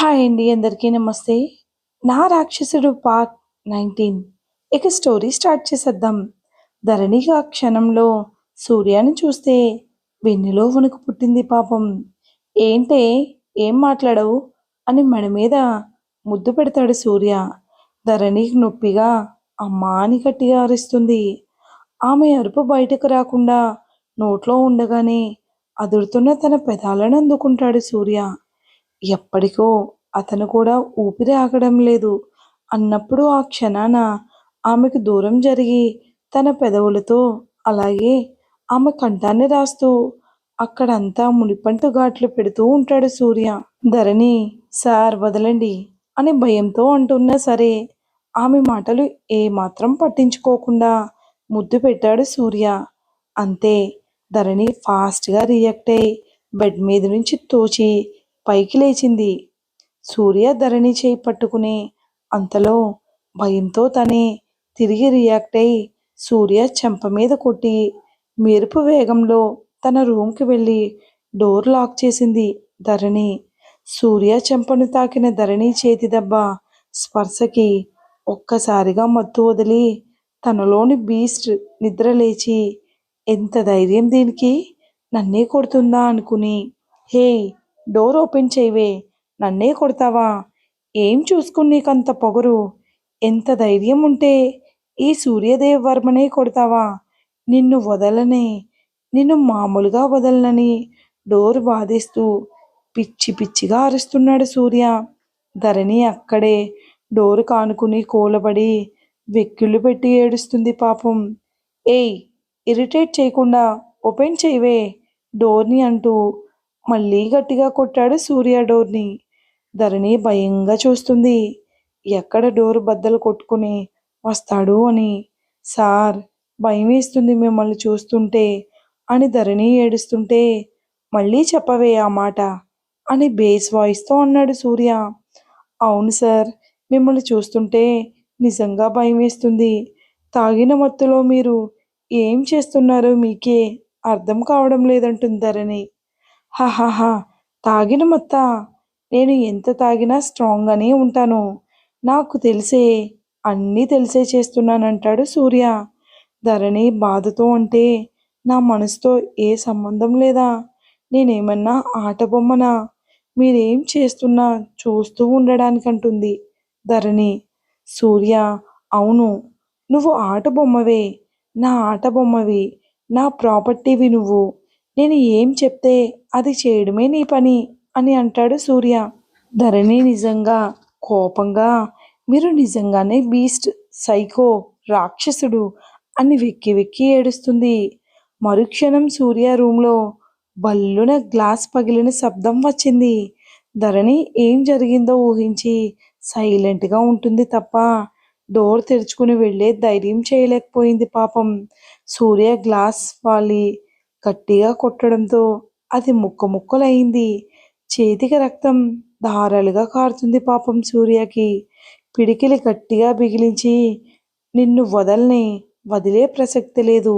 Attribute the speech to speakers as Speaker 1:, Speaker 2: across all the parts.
Speaker 1: Hi అండి, అందరికీ నమస్తే. నా రాక్షసుడు పార్ట్ 19. ఇక స్టోరీ స్టార్ట్ చేసేద్దాం. ధరణిగా ఆ క్షణంలో సూర్యాని చూస్తే వెన్నులో వణుకు పుట్టింది పాపం. ఏంటే, ఏం మాట్లాడవు అని మెడ మీద ముద్దు పెడతాడు సూర్య. ధరణికి నొప్పిగా అమ్మా అని గట్టిగా అరుస్తుంది. ఆమె అరుపు బయటకు రాకుండా నోట్లో ఉండగానే అదురుతున్న తన పెదాలను అందుకుంటాడు సూర్య. ఎప్పటికో అతను కూడా ఊపిరి ఆగడం లేదు అన్నప్పుడు ఆ క్షణాన ఆమెకు దూరం జరిగి తన పెదవులతో అలాగే ఆమె కంఠాన్ని రాస్తూ అక్కడంతా మునిపంటు ఘాట్లు పెడుతూ ఉంటాడు సూర్య. ధరణి, సార్ వదలండి అని భయంతో అంటున్నా సరే ఆమె మాటలు ఏమాత్రం పట్టించుకోకుండా ముద్దు పెట్టాడు సూర్య. అంతే, ధరణి ఫాస్ట్గా రియాక్ట్ అయి బెడ్ మీద నుంచి తోచి పైకి లేచింది. సూర్య ధరణి చేయి పట్టుకుని అంతలో భయంతో తనే తిరిగి రియాక్ట్ అయి సూర్య చెంప మీద కొట్టి మెరుపు వేగంలో తన రూమ్కి వెళ్ళి డోర్ లాక్ చేసింది ధరణి. సూర్య చెంపను తాకిన ధరణి చేతి దెబ్బ స్పర్శకి ఒక్కసారిగా మత్తు వదిలి తనలోని బీస్ట్ నిద్ర లేచి, ఎంత ధైర్యం దీనికి, నన్నే కొడుతుందా అనుకుని, హే, డోర్ ఓపెన్ చేయవే, నన్నే కొడతావా, ఏం చూసుకుని నీకంత పొగరు, ఎంత ధైర్యం ఉంటే ఈ సూర్యదేవ్ వర్మనే కొడతావా, నిన్ను వదలనే, నిన్ను మామూలుగా వదలనని డోర్ బాధేస్తూ పిచ్చి పిచ్చిగా అరుస్తున్నాడు సూర్య. ధరణి అక్కడే డోరు కానుకుని కూలబడి వెక్కిళ్ళు పెట్టి ఏడుస్తుంది పాపం. ఏయ్, ఇరిటేట్ చేయకుండా ఓపెన్ చేయవే డోర్ని అంటూ మళ్ళీ గట్టిగా కొట్టాడు సూర్య డోర్ని. ధరణి భయంగా చూస్తుంది, ఎక్కడ డోరు బద్దలు కొట్టుకుని వస్తాడు అని. సార్, భయం వేస్తుంది మిమ్మల్ని చూస్తుంటే అని ధరణి ఏడుస్తుంటే, మళ్ళీ చెప్పవే ఆ మాట అని బేస్ వాయిస్తో అన్నాడు సూర్య. అవును సార్, మిమ్మల్ని చూస్తుంటే నిజంగా భయం వేస్తుంది. తాగిన మత్తులో మీరు ఏం చేస్తున్నారో మీకే అర్థం కావడం లేదంటుంది ధరణి. హహహా, తాగిన మత్తా, నేను ఎంత తాగినా స్ట్రాంగ్గానే ఉంటాను. నాకు తెలిసే, అన్నీ తెలిసే చేస్తున్నానంటాడు సూర్య. ధరణి బాధతో అంటే, నా మనసుతో ఏ సంబంధం లేదా, నేనేమన్నా ఆట బొమ్మనా, మీరేం చేస్తున్నా చూస్తూ ఉండడానికంటుంది ధరణి. సూర్య, అవును, నువ్వు ఆట బొమ్మవే, నా ఆట బొమ్మవి, నా ప్రాపర్టీవి నువ్వు, నేను ఏం చెప్తే అది చేయడమే నీ పని అని అంటాడు సూర్య. ధరణి నిజంగా కోపంగా, మీరు నిజంగానే బీస్ట్, సైకో, రాక్షసుడు అని వెక్కి వెక్కి ఏడుస్తుంది. మరుక్షణం సూర్య రూమ్లో బల్లున గ్లాస్ పగిలిన శబ్దం వచ్చింది. ధరణి ఏం జరిగిందో ఊహించి సైలెంట్గా ఉంటుంది తప్ప డోర్ తెరుచుకుని వెళ్ళే ధైర్యం చేయలేకపోయింది పాపం. సూర్య గ్లాస్ వాలి గట్టిగా కొట్టడంతో అది ముక్క ముక్కలయింది. చేతికి రక్తం ధారలుగా కారుతుంది పాపం సూర్యకి. పిడికిలి గట్టిగా బిగిలించి, నిన్ను వదల్నే, వదిలే ప్రసక్తి లేదు,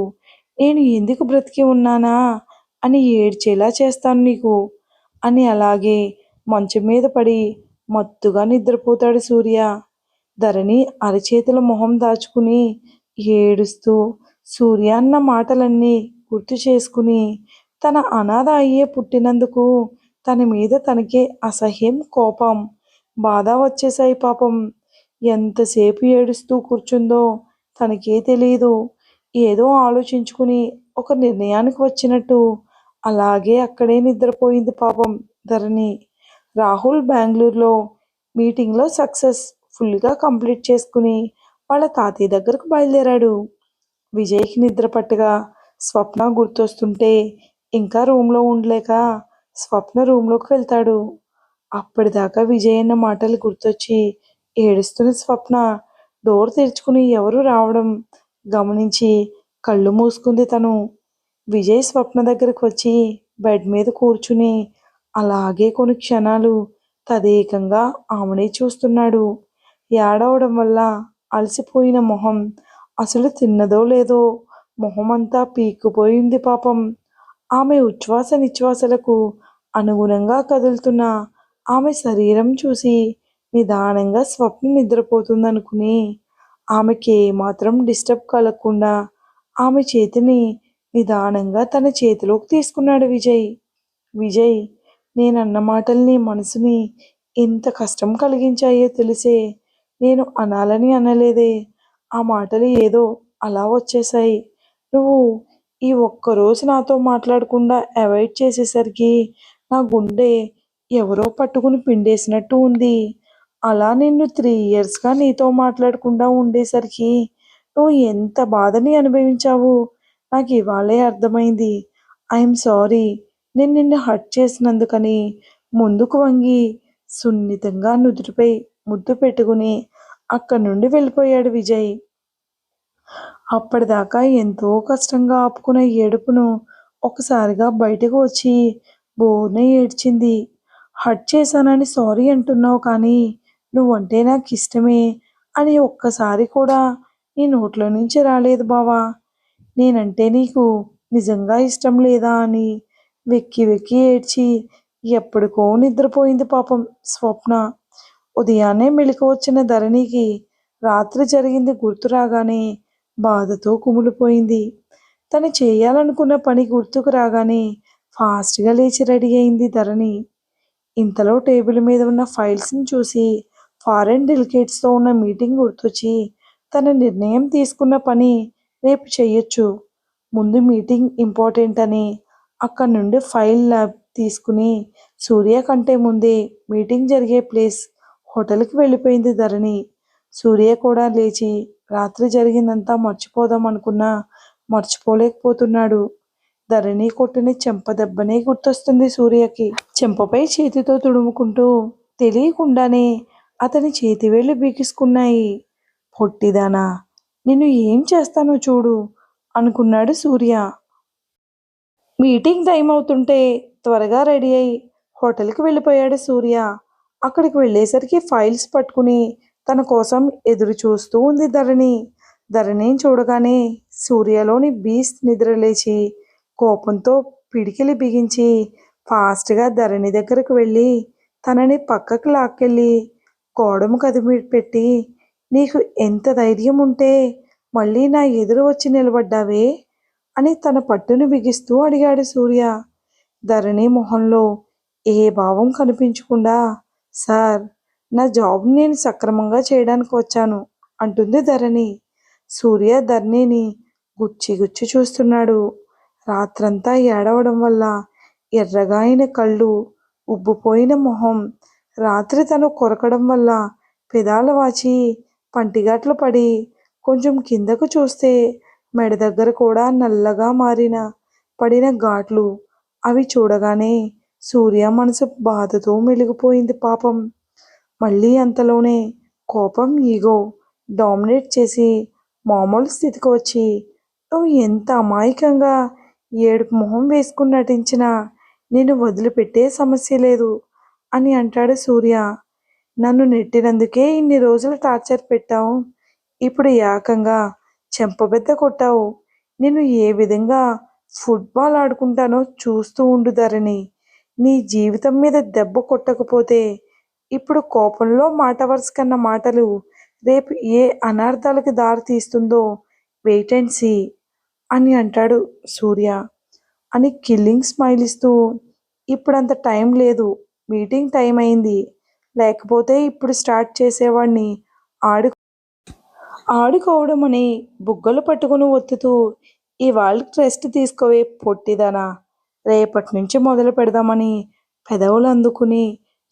Speaker 1: నేను ఎందుకు బ్రతికి ఉన్నానా అని ఏడ్చేలా చేస్తాను నీకు అని అలాగే మంచం మీద పడి మత్తుగా నిద్రపోతాడు సూర్య. ధరణి అరచేతుల మొహం దాచుకుని ఏడుస్తూ సూర్య అన్న మాటలన్నీ గుర్తు చేసుకుని తన అనాథ అయ్యే పుట్టినందుకు తన మీద తనకే అసహ్యం, కోపం, బాధ వచ్చేసాయి పాపం. ఎంతసేపు ఏడుస్తూ కూర్చుందో తనకే తెలియదు. ఏదో ఆలోచించుకుని ఒక నిర్ణయానికి వచ్చినట్టు అలాగే అక్కడే నిద్రపోయింది పాపం ధరణి. రాహుల్ బెంగళూరులో మీటింగ్లో సక్సెస్ ఫుల్గా కంప్లీట్ చేసుకుని వాళ్ళ తాతయ్య దగ్గరకు బయలుదేరాడు. విజయ్కి నిద్ర పట్టగా స్వప్న గుర్తొస్తుంటే ఇంకా రూమ్లో ఉండలేక స్వప్న రూమ్లోకి వెళ్తాడు. అప్పటిదాకా విజయ్ అన్న మాటలు గుర్తొచ్చి ఏడుస్తున్న స్వప్న డోర్ తెరుచుకుని ఎవరు రావడం గమనించి కళ్ళు మూసుకుంది తను. విజయ్ స్వప్న దగ్గరకు వచ్చి బెడ్ మీద కూర్చుని అలాగే కొన్ని క్షణాలు తదేకంగా ఆమెనే చూస్తున్నాడు. ఏడవడం వల్ల అలసిపోయిన మొహం, అసలు తిన్నదో లేదో మొహమంతా పీక్కుపోయింది పాపం. ఆమె ఉచ్ఛ్వాస నిశ్వాసలకు అనుగుణంగా కదులుతున్న ఆమె శరీరం చూసి నిదానంగా స్వప్న నిద్రపోతుందనుకుని ఆమెకి ఏమాత్రం డిస్టర్బ్ కలగకుండా ఆమె చేతిని నిదానంగా తన చేతిలోకి తీసుకున్నాడు విజయ్. విజయ్, నేనన్న మాటలు నీ మనసుని ఎంత కష్టం కలిగించాయో తెలిసే నేను అనాలని అనలేదే. ఆ మాటలు ఏదో అలా వచ్చేశాయి. నువ్వు ఈ ఒక్కరోజు నాతో మాట్లాడకుండా అవాయిడ్ చేసేసరికి నా గుండె ఎవరో పట్టుకుని పిండేసినట్టు ఉంది. అలా నిన్ను 3 ఇయర్స్‌గా నీతో మాట్లాడకుండా ఉండేసరికి నువ్వు ఎంత బాధని అనుభవించావో నాకు ఇవాళే అర్థమైంది. I'm sorry. నేను నిన్ను హర్ట్ చేసినందుకని. ముందుకు వంగి సున్నితంగా నుదుటిపై ముద్దు పెట్టుకుని అక్కడి నుండి వెళ్ళిపోయాడు విజయ్. అప్పటిదాకా ఎంతో కష్టంగా ఆపుకున్న ఏడుపును ఒక్కసారిగా బయటకు వచ్చి బోరున ఏడ్చింది. హర్ట్ చేశానని సారీ అంటున్నావు కానీ నువ్వంటే నాకు ఇష్టమే అని ఒక్కసారి కూడా నీ నోట్లో నుంచి రాలేదు బావా. నేనంటే నీకు నిజంగా ఇష్టం లేదా అని వెక్కి వెక్కి ఏడ్చి ఎప్పటికో నిద్రపోయింది పాపం స్వప్న. ఉదయాన్నే మెలకు వచ్చిన ధరణికి రాత్రి జరిగింది గుర్తు రాగానే బాధతో కుమిలిపోయింది. తను చేయాలనుకున్న పని గుర్తుకు రాగానే ఫాస్ట్గా లేచి రెడీ అయింది ధరణి. ఇంతలో టేబుల్ మీద ఉన్న ఫైల్స్ని చూసి ఫారెన్ డెలిగేట్స్తో ఉన్న మీటింగ్ గుర్తొచ్చి తన నిర్ణయం తీసుకున్న పని రేపు చెయ్యొచ్చు. ముందు మీటింగ్ ఇంపార్టెంట్ అని అక్కడి నుండి ఫైల్ ల్యాబ్ తీసుకుని సూర్య కంటే ముందే మీటింగ్ జరిగే ప్లేస్ హోటల్కి వెళ్ళిపోయింది ధరణి. సూర్య కూడా లేచి రాత్రి జరిగిందంతా మర్చిపోదాం అనుకున్నా మర్చిపోలేకపోతున్నాడు. ధరణి కొట్టిన చెంప దెబ్బనే గుర్తొస్తుంది సూర్యకి. చెంపపై చేతితో తుడుముకుంటూ తెలియకుండానే అతని చేతివేళ్లు బిగుసుకున్నాయి. పొట్టిదానా, నిన్ను ఏం చేస్తానో చూడు అనుకున్నాడు సూర్య. మీటింగ్ టైం అవుతుంటే త్వరగా రెడీ అయి హోటల్కి వెళ్ళిపోయాడు సూర్య. అక్కడికి వెళ్ళేసరికి ఫైల్స్ పట్టుకుని తన కోసం ఎదురు చూస్తూ ఉంది ధరణి. ధరణిని చూడగానే సూర్యలోని బీస్ట్ నిద్రలేచి కోపంతో పిడికిలి బిగించి ఫాస్ట్గా ధరణి దగ్గరకు వెళ్ళి తనని పక్కకు లాక్కెళ్ళి గోడము కదిమి పెట్టి, నీకు ఎంత ధైర్యం ఉంటే మళ్ళీ నా ఎదురు వచ్చి నిలబడ్డావే అని తన పట్టును బిగిస్తూ అడిగాడు సూర్య. ధరణి మొహంలో ఏ భావం కనిపించకుండా, సార్, నా జాబ్ నేను సక్రమంగా చేయడానికి వచ్చాను అంటుంది ధరణి. సూర్య ధరణిని గుచ్చి గుచ్చి చూస్తున్నాడు. రాత్రంతా ఏడవడం వల్ల ఎర్రగా అయిన కళ్ళు, ఉబ్బిపోయిన మొహం, రాత్రి తను కొరకడం వల్ల పెదాలు వాచి పంటిగాట్లు పడి కొంచెం కిందకు చూస్తే మెడ దగ్గర కూడా నల్లగా పడిన ఘాట్లు, అవి చూడగానే సూర్య మనసు బాధతో మెలిగిపోయింది పాపం. మళ్ళీ అంతలోనే కోపం, ఈగో డామినేట్ చేసి మామూలు స్థితికి వచ్చి, నువ్వు ఎంత అమాయకంగా ఏడుపు మొహం వేసుకుని నటించినా నేను వదిలిపెట్టే సమస్య లేదు అని అంటాడు సూర్య. నన్ను నెట్టినందుకే ఇన్ని రోజులు టార్చర్ పెట్టావు, ఇప్పుడు ఏకంగా చెంపబెద్ద కొట్టావు. నేను ఏ విధంగా ఫుట్బాల్ ఆడుకుంటానో చూస్తూ ఉండు ధరణి. నీ జీవితం మీద దెబ్బ కొట్టకపోతే ఇప్పుడు కోపంలో మాట వరుస కన్న మాటలు రేపు ఏ అనర్థాలకు దారి తీస్తుందో వెయిట్ అండ్ సీ అని అంటాడు సూర్య. అని కిల్లింగ్ స్మైల్ ఇస్తూ, ఇప్పుడంత టైం లేదు, మీటింగ్ టైం అయింది, లేకపోతే ఇప్పుడు స్టార్ట్ చేసేవాడిని. ఆడు ఆడుకోవడం అని బుగ్గలు పట్టుకుని ఒత్తుతూ, ఇవాళకి రెస్ట్ తీసుకోవే పొట్టిదనా, రేపటి నుంచి మొదలు పెడదామని పెదవులు అందుకుని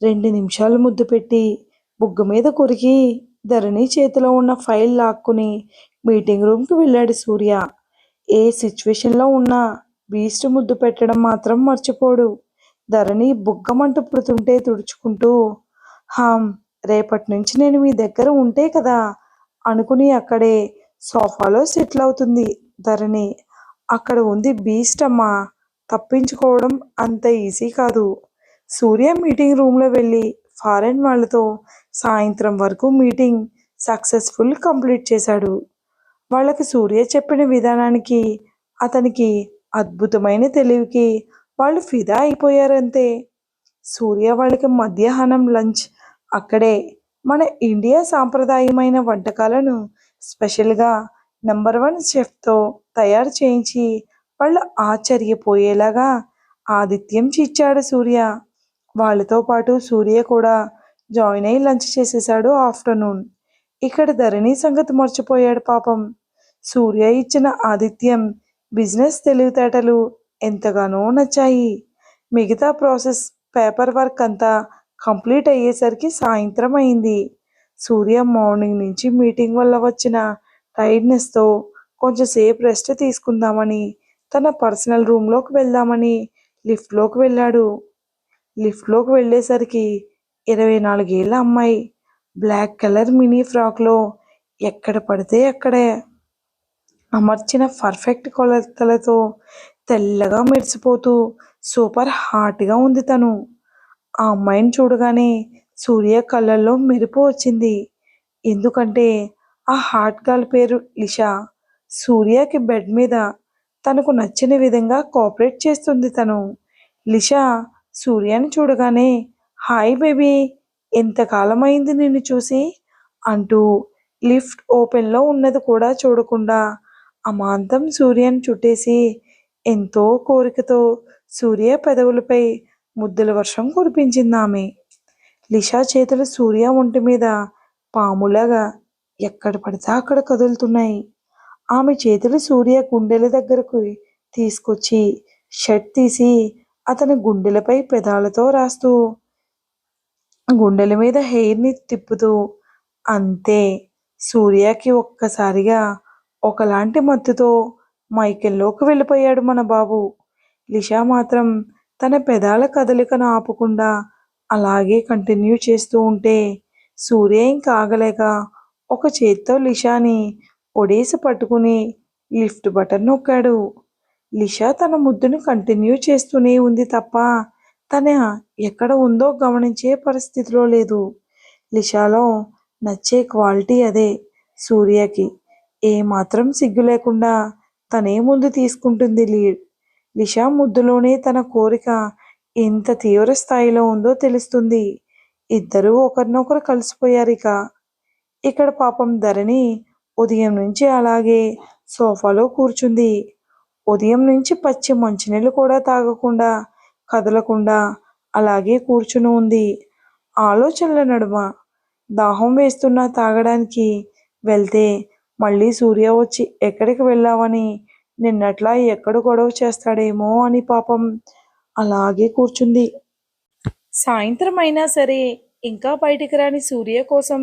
Speaker 1: 2 నిమిషాలు ముద్దు పెట్టి బుగ్గ మీద కొరికి ధరణి చేతిలో ఉన్న ఫైల్ లాక్కుని మీటింగ్ రూమ్కి వెళ్ళాడు సూర్య. ఏ సిచ్యువేషన్లో ఉన్నా బీస్ట్ ముద్దు పెట్టడం మాత్రం మర్చిపోడు. ధరణి బుగ్గమంటూ పుడుతుంటే తుడుచుకుంటూ, హామ్, రేపటి నుంచి నేను మీ దగ్గర ఉంటే కదా అనుకుని అక్కడే సోఫాలో సెటిల్ అవుతుంది ధరణి. అక్కడ ఉంది బీస్ట్ అమ్మా, తప్పించుకోవడం అంత ఈజీ కాదు. సూర్య మీటింగ్ రూమ్లో వెళ్ళి ఫారెన్ వాళ్ళతో సాయంత్రం వరకు మీటింగ్ సక్సెస్ఫుల్ కంప్లీట్ చేశాడు. వాళ్ళకి సూర్య చెప్పిన విధానానికి, అతనికి అద్భుతమైన తెలివికి వాళ్ళు ఫిదా అయిపోయారంతే. సూర్య వాళ్ళకి మధ్యాహ్నం లంచ్ అక్కడే. మన ఇండియా సాంప్రదాయమైన వంటకాలను స్పెషల్గా నంబర్ 1 షెఫ్తో తయారు చేయించి వాళ్ళు ఆశ్చర్యపోయేలాగా ఆతిథ్యం ఇచ్చాడు సూర్య. వాళ్ళతో పాటు సూర్య కూడా జాయిన్ అయ్యి లంచ్ చేసేసాడు ఆఫ్టర్నూన్. ఇక్కడ ధరణి సంగతి మర్చిపోయాడు పాపం. సూర్య ఇచ్చిన ఆతిథ్యం, బిజినెస్ తెలివితేటలు ఎంతగానో నచ్చాయి. మిగతా ప్రాసెస్, పేపర్ వర్క్ అంతా కంప్లీట్ అయ్యేసరికి సాయంత్రం అయింది. సూర్య మార్నింగ్ నుంచి మీటింగ్ వల్ల వచ్చిన టైర్డ్నెస్తో కొంచెం సేపు రెస్ట్ తీసుకుందామని తన పర్సనల్ రూమ్లోకి వెళ్దామని లిఫ్ట్లోకి వెళ్ళాడు. లిఫ్ట్లోకి వెళ్ళేసరికి 24 ఏళ్ల అమ్మాయి బ్లాక్ కలర్ మినీ ఫ్రాక్లో ఎక్కడ పడితే అక్కడే అమర్చిన పర్ఫెక్ట్ కొలతలతో తెల్లగా మెరిసిపోతూ సూపర్ హాట్గా ఉంది తను. ఆ అమ్మాయిని చూడగానే సూర్య కళ్ళల్లో మెరుపు వచ్చింది. ఎందుకంటే ఆ హాట్ గర్ల్ పేరు లిషా. సూర్యకి బెడ్ మీద తనకు నచ్చిన విధంగా కోఆపరేట్ చేస్తుంది తను. లిషా సూర్యని చూడగానే హాయ్ బేబీ, ఎంతకాలం అయింది నిన్ను చూసి అంటూ లిఫ్ట్ ఓపెన్లో ఉన్నది కూడా చూడకుండా అమాంతం సూర్యని చుట్టేసి ఎంతో కోరికతో సూర్య పెదవులపై ముద్దుల వర్షం కురిపించిందామె. లిషా చేతులు సూర్య ఒంటి మీద పాములాగా ఎక్కడ పడితే అక్కడ కదులుతున్నాయి. ఆమె చేతులు సూర్య గుండెల దగ్గరకు తీసుకొచ్చి షర్ట్ తీసి అతని గుండెలపై పెదాలతో రాస్తూ గుండెల మీద హెయిర్ని తిప్పుతూ అంతే. సూర్యకి ఒక్కసారిగా ఒకలాంటి మత్తుతో మైకెల్లోకి వెళ్ళిపోయాడు మన బాబు. లిషా మాత్రం తన పెదాల కదలికను ఆపకుండా అలాగే కంటిన్యూ చేస్తూ ఉంటే సూర్య ఇంకా ఆగలేక ఒక చేత్తో లిషాని ఒడేసి పట్టుకుని లిఫ్ట్ బటన్ నొక్కాడు. లిషా తన ముద్దును కంటిన్యూ చేస్తూనే ఉంది తప్ప తన ఎక్కడ ఉందో గమనించే పరిస్థితిలో లేదు. లిషాలో నచ్చే క్వాలిటీ అదే సూర్యకి. ఏమాత్రం సిగ్గు లేకుండా తనే ముందు తీసుకుంటుంది లీడ్. లిషా ముద్దులోనే తన కోరిక ఎంత తీవ్ర స్థాయిలో ఉందో తెలుస్తుంది. ఇద్దరూ ఒకరినొకరు కలిసిపోయారు. ఇక్కడ పాపం ధరణి ఉదయం నుంచి అలాగే సోఫాలో కూర్చుంది. ఉదయం నుంచి పచ్చి మంచినీళ్ళు కూడా తాగకుండా కదలకుండా అలాగే కూర్చుని ఉంది. ఆలోచనల నడుమ దాహం వేస్తున్నా తాగడానికి వెళ్తే మళ్ళీ సూర్య వచ్చి ఎక్కడికి వెళ్ళావని నిన్నట్లా ఎక్కడ గొడవ చేస్తాడేమో అని పాపం అలాగే కూర్చుంది. సాయంత్రం అయినా సరే ఇంకా బయటికి రాని సూర్య కోసం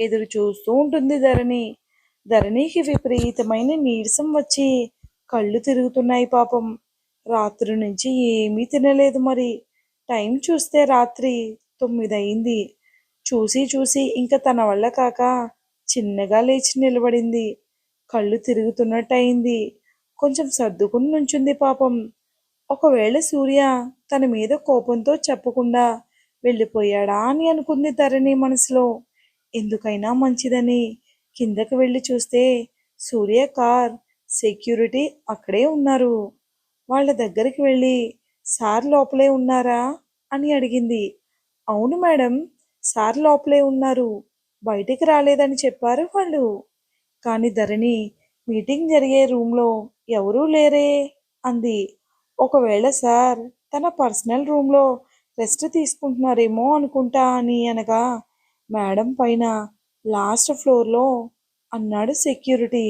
Speaker 1: ఎదురు చూస్తూ ఉంటుంది ధరణి. ధరణికి విపరీతమైన నీరసం వచ్చి కళ్ళు తిరుగుతున్నాయి పాపం. రాత్రి నుంచి ఏమీ తినలేదు. మరి టైం చూస్తే రాత్రి 9 అయింది. చూసి చూసి ఇంకా తన వల్ల కాక చిన్నగా లేచి నిలబడింది. కళ్ళు తిరుగుతున్నట్టు అయింది. కొంచెం సర్దుకుని నుంచుంది పాపం. ఒకవేళ సూర్య తన మీద కోపంతో చెప్పకుండా వెళ్ళిపోయాడా అని అనుకుంది ధరణి మనసులో. ఎందుకైనా మంచిదని కిందకి వెళ్ళి చూస్తే సూర్య కార్ సెక్యూరిటీ అక్కడే ఉన్నారు. వాళ్ళ దగ్గరికి వెళ్ళి సార్ లోపలే ఉన్నారా అని అడిగింది. అవును మేడం, సార్ లోపలే ఉన్నారు, బయటికి రాలేదని చెప్పారు వాళ్ళు. కానీ ధరణి మీటింగ్ జరిగే రూమ్లో ఎవరూ లేరే అంది. ఒకవేళ సార్ తన పర్సనల్ రూమ్లో రెస్ట్ తీసుకుంటున్నారేమో అనుకుంటా అని అనగా మేడం పైన లాస్ట్ ఫ్లోర్లో అన్నాడు సెక్యూరిటీ.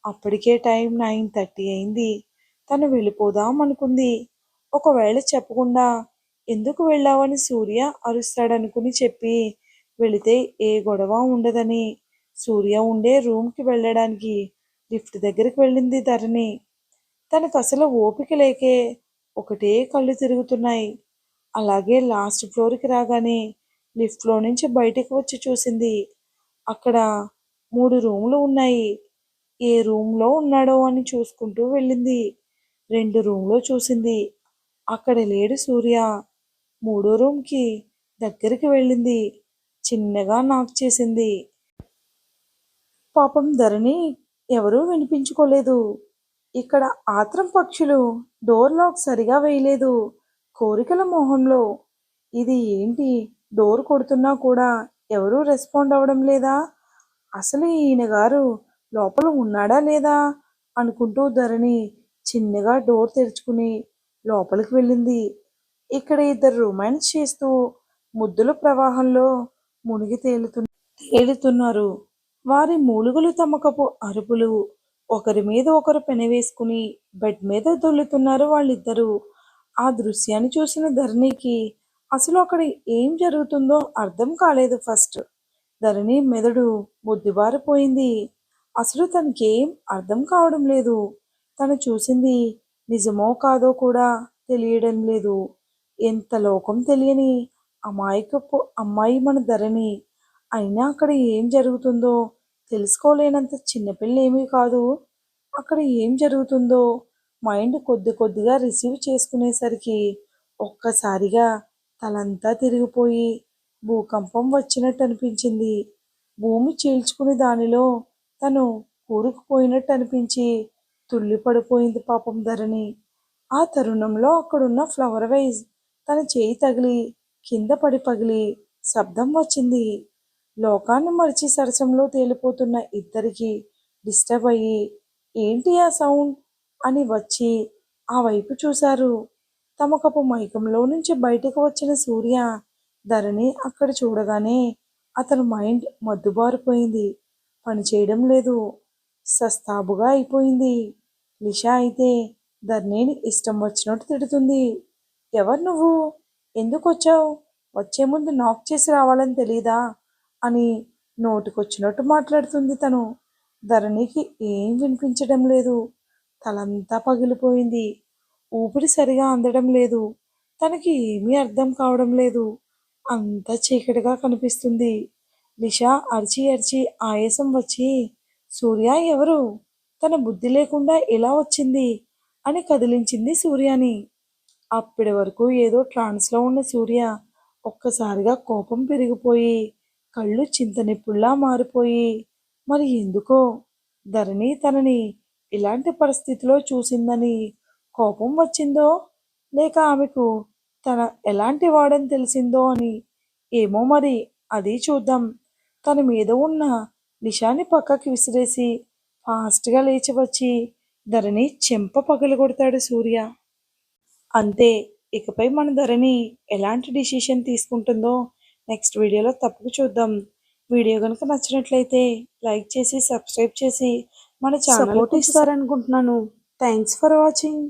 Speaker 1: అప్పటికే టైం 9:30 అయింది. తను వెళ్ళిపోదాం అనుకుంది. ఒకవేళ చెప్పకుండా ఎందుకు వెళ్ళావని సూర్య అరుస్తాడనుకుని చెప్పి వెళితే ఏ గొడవ ఉండదని సూర్య ఉండే రూమ్కి వెళ్ళడానికి లిఫ్ట్ దగ్గరికి వెళ్ళింది ధరణి. తనకు అసలు ఓపిక లేకే ఒకటే కళ్ళు తిరుగుతున్నాయి. అలాగే లాస్ట్ ఫ్లోర్కి రాగానే లిఫ్ట్లో నుంచి బయటకు వచ్చి చూసింది. అక్కడ 3 రూములు ఉన్నాయి. ఏ రూమ్లో ఉన్నాడో అని చూసుకుంటూ వెళ్ళింది. 2 రూమ్లో చూసింది. అక్కడ లేడు సూర్య. 3వ రూమ్కి దగ్గరికి వెళ్ళింది. చిన్నగా నాక్ చేసింది. పాపం ధరణి ఎవరూ వినిపించుకోలేదు. ఇక్కడ ఆత్రం పక్షులు డోర్ లాక్ సరిగా వేయలేదు. కోరికల మోహంలో ఇది ఏంటి? డోర్ కొడుతున్నా కూడా ఎవరూ రెస్పాండ్ అవ్వడం లేదా? అసలు ఈయన గారు లోపల ఉన్నాడా లేదా అనుకుంటూ ధరణి చిన్నగా డోర్ తెరుచుకుని లోపలికి వెళ్ళింది. ఇక్కడ ఇద్దరు రొమాన్స్ చేస్తూ ముద్దుల ప్రవాహంలో మునిగి తేలుతున్నారు. వారి మూలుగులు తమకపు అరుపులు, ఒకరి మీద ఒకరు పెనవేసుకుని బెడ్ మీద దొర్లుతున్నారు వాళ్ళిద్దరూ. ఆ దృశ్యాన్ని చూసిన ధరణికి అసలు అక్కడ ఏం జరుగుతుందో అర్థం కాలేదు ఫస్ట్. ధరణి మెదడు బుద్ధిబారిపోయింది. అసలు తనకేం అర్థం కావడం లేదు. తను చూసింది నిజమో కాదో కూడా తెలియడం లేదు. ఎంత లోకం తెలియని అమాయకపు అమ్మాయి మన ధరణి. అయినా అక్కడ ఏం జరుగుతుందో తెలుసుకోలేనంత చిన్నపిల్ల ఏమీ కాదు. అక్కడ ఏం జరుగుతుందో మైండ్ కొద్ది కొద్దిగా రిసీవ్ చేసుకునేసరికి ఒక్కసారిగా తలంతా తిరిగిపోయి భూకంపం వచ్చినట్టు అనిపించింది. భూమి చీల్చుకుని దానిలో తను కూరుకుపోయినట్టు అనిపించి తుళ్ళి పడిపోయింది పాపం ధరణి. ఆ తరుణంలో అక్కడున్న ఫ్లవర్ వైజ్ తన చేయి తగిలి కింద పడి పగిలి శబ్దం వచ్చింది. లోకాన్ని మరిచి సరసంలో తేలిపోతున్న ఇద్దరికి డిస్టర్బ్ అయ్యి ఏంటి ఆ సౌండ్ అని వచ్చి ఆ వైపు చూశారు. తమకపు మైకంలో నుంచి బయటకు వచ్చిన సూర్య ధరణి అక్కడ చూడగానే అతని మైండ్ మద్దుబారిపోయింది. పనిచేయడం లేదు. సస్తాబుగా అయిపోయింది. లిషా అయితే ధరణిని ఇష్టం వచ్చినట్టు తిడుతుంది. ఎవరు నువ్వు? ఎందుకొచ్చావు? వచ్చే ముందు నాక్ చేసి రావాలని తెలీదా అని నోటికొచ్చినట్టు మాట్లాడుతుంది తను. ధరణికి ఏం వినిపించడం లేదు. తలంతా పగిలిపోయింది. ఊపిరి సరిగా అందడం లేదు. తనకి ఏమీ అర్థం కావడం లేదు. అంతా చీకటిగా కనిపిస్తుంది. లిషా అరిచి అరిచి ఆయాసం వచ్చి సూర్య ఎవరు? తన బుద్ధి లేకుండా ఎలా వచ్చింది అని కదిలించింది సూర్యని. అప్పటి వరకు ఏదో ట్రాన్స్లో ఉన్న సూర్య ఒక్కసారిగా కోపం పెరిగిపోయి కళ్ళు చింతనిప్పుల్లా మారిపోయి మరి ఎందుకో ధరణి తనని ఇలాంటి పరిస్థితిలో చూసిందని కోపం వచ్చిందో లేక ఆమెకు తన ఎలాంటి వాడని తెలిసిందో అని ఏమో మరి అది చూద్దాం. తన మీద ఉన్న లిషాని పక్కకి విసిరేసి ఫాస్ట్గా లేచి వచ్చి ధరణి చెంప పగలగొడతాడు సూర్య. అంతే. ఇకపై మన ధరణి ఎలాంటి డిసిషన్ తీసుకుంటుందో నెక్స్ట్ వీడియోలో తప్పక చూద్దాం. వీడియో కనుక నచ్చినట్లయితే లైక్ చేసి సబ్స్క్రైబ్ చేసి మన ఛానల్ సపోర్ట్ ఇస్తారనుకుంటున్నాను. Thanks for watching.